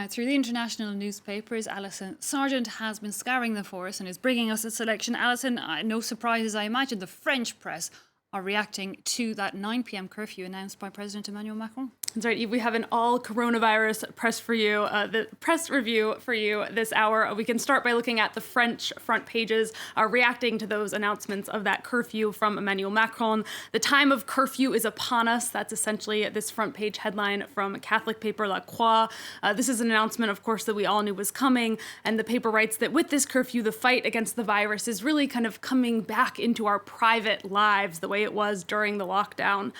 now through the international newspapers. Alison Sargent has been scouring them for us and is bringing us a selection. Alison, no surprises, I imagine the French press are reacting to that 9 p.m. curfew announced by President Emmanuel Macron. That's right, Eve. We have an all coronavirus press for you, the press review for you this hour. We can start by looking at the French front pages reacting to those announcements of that curfew from Emmanuel Macron. The time of curfew is upon us. That's essentially this front page headline from Catholic paper La Croix. This is an announcement, of course, that we all knew was coming. And the paper writes that with this curfew, the fight against the virus is really kind of coming back into our private lives the way it was during the lockdown,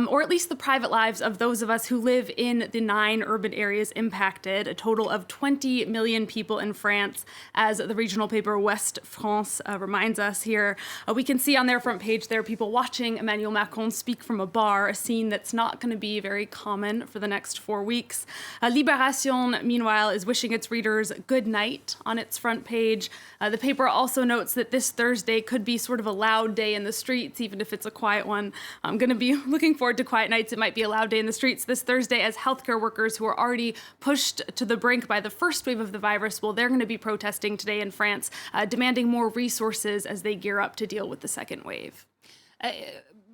or at least the private lives of those of us who live in the 9 urban areas impacted, a total of 20 million people in France, as the regional paper West France reminds us here. We can see on their front page there are people watching Emmanuel Macron speak from a bar, a scene that's not going to be very common for the next 4 weeks. Libération, meanwhile, is wishing its readers good night on its front page. The paper also notes that this Thursday could be sort of a loud day in the streets, even if it's a quiet one. I'm going to be looking forward to quiet nights. It might be a loud day in the streets this Thursday as healthcare workers who are already pushed to the brink by the first wave of the virus, well, they're going to be protesting today in France, demanding more resources as they gear up to deal with the second wave.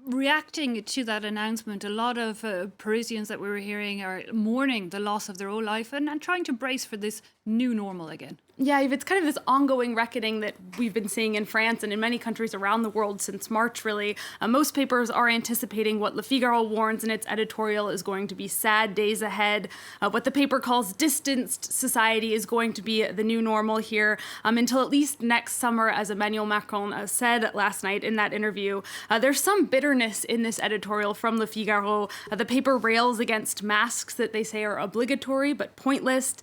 Reacting to that announcement, a lot of Parisians that we were hearing are mourning the loss of their old life and trying to brace for this new normal again. Yeah, it's kind of this ongoing reckoning that we've been seeing in France and in many countries around the world since March, really. Most papers are anticipating what Le Figaro warns in its editorial is going to be sad days ahead. What the paper calls distanced society is going to be the new normal here until at least next summer, as Emmanuel Macron said last night in that interview. There's some bitterness in this editorial from Le Figaro. The paper rails against masks that they say are obligatory but pointless,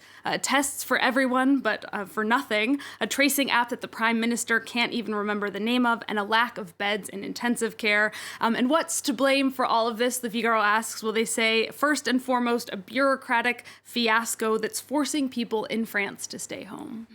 tests for everyone but for nothing, a tracing app that the prime minister can't even remember the name of, and a lack of beds in intensive care. And what's to blame for all of this, the Figaro asks? Well, they say, first and foremost, a bureaucratic fiasco that's forcing people in France to stay home.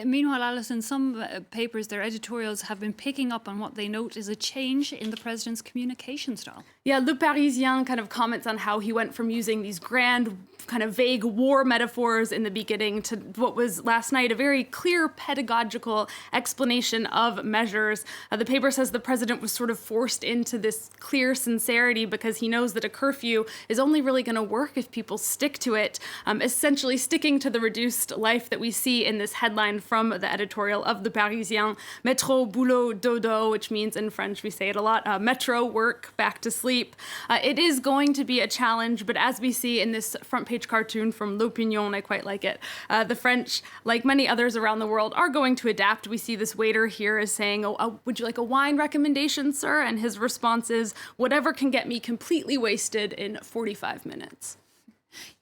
Meanwhile, Alison, some papers, their editorials, have been picking up on what they note is a change in the president's communication style. Yeah, Le Parisien kind of comments on how he went from using these grand, kind of vague war metaphors in the beginning to what was last night a very clear pedagogical explanation of measures. The paper says the president was sort of forced into this clear sincerity because he knows that a curfew is only really going to work if people stick to it, essentially sticking to the reduced life that we see in this headline from the editorial of the Parisien, métro, boulot, dodo, which means in French, we say it a lot, metro, work, back to sleep. It is going to be a challenge, but as we see in this front page cartoon from L'Opinion, I quite like it, the French, like many others around the world, are going to adapt. We see this waiter here is saying, would you like a wine recommendation, sir? And his response is, whatever can get me completely wasted in 45 minutes.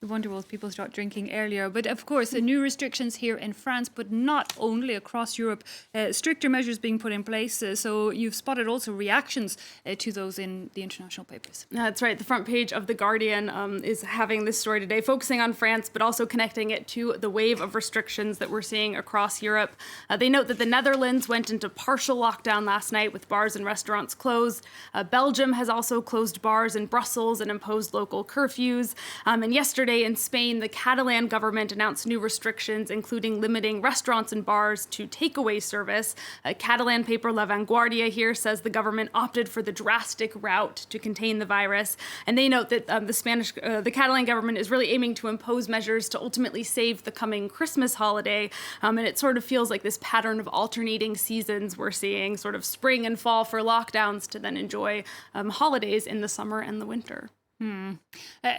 You wonder, will people start drinking earlier? But of course, new restrictions here in France, but not only across Europe. Stricter measures being put in place. So you've spotted also reactions to those in the international papers. That's right. The front page of The Guardian is having this story today, focusing on France, but also connecting it to the wave of restrictions that we're seeing across Europe. They note that the Netherlands went into partial lockdown last night with bars and restaurants closed. Belgium has also closed bars in Brussels and imposed local curfews. And yesterday in Spain, the Catalan government announced new restrictions, including limiting restaurants and bars to takeaway service. A Catalan paper La Vanguardia here says the government opted for the drastic route to contain the virus. And they note that the Catalan government is really aiming to impose measures to ultimately save the coming Christmas holiday. And it sort of feels like this pattern of alternating seasons we're seeing, sort of spring and fall for lockdowns to then enjoy holidays in the summer and the winter.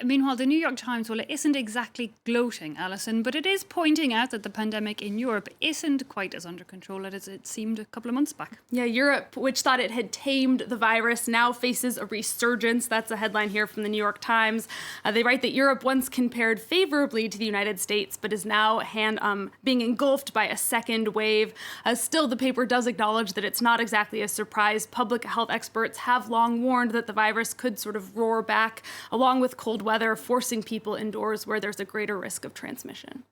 Meanwhile, the New York Times, well, it isn't exactly gloating, Alison, but it is pointing out that the pandemic in Europe isn't quite as under control as it seemed a couple of months back. Yeah, Europe, which thought it had tamed the virus, now faces a resurgence. That's a headline here from the New York Times. They write that Europe once compared favorably to the United States, but is now being engulfed by a second wave. Still, the paper does acknowledge that it's not exactly a surprise. Public health experts have long warned that the virus could sort of roar back, along with cold weather, forcing people indoors where there's a greater risk of transmission.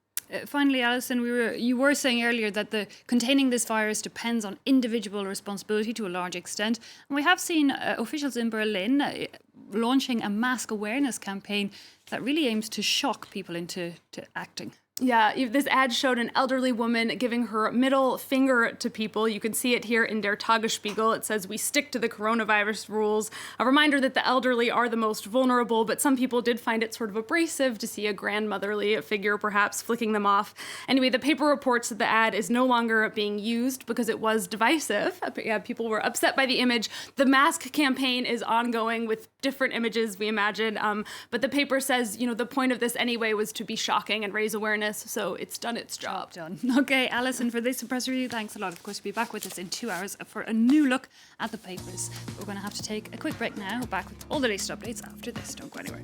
Finally, Alison, you were saying earlier that containing this virus depends on individual responsibility to a large extent. And we have seen officials in Berlin launching a mask awareness campaign that really aims to shock people into to acting. Yeah, this ad showed an elderly woman giving her middle finger to people. You can see it here in Der Tagesspiegel. It says, "We stick to the coronavirus rules." A reminder that the elderly are the most vulnerable, but some people did find it sort of abrasive to see a grandmotherly figure perhaps flicking them off. Anyway, the paper reports that the ad is no longer being used because it was divisive. Yeah, people were upset by the image. The mask campaign is ongoing with different images, we imagine. But the paper says, the point of this anyway was to be shocking and raise awareness. So it's done its job. Done. Okay, Alison, for this press review, thanks a lot. Of course, you'll be back with us in 2 hours for a new look at the papers. We're going to have to take a quick break now. Back with all the latest updates after this. Don't go anywhere.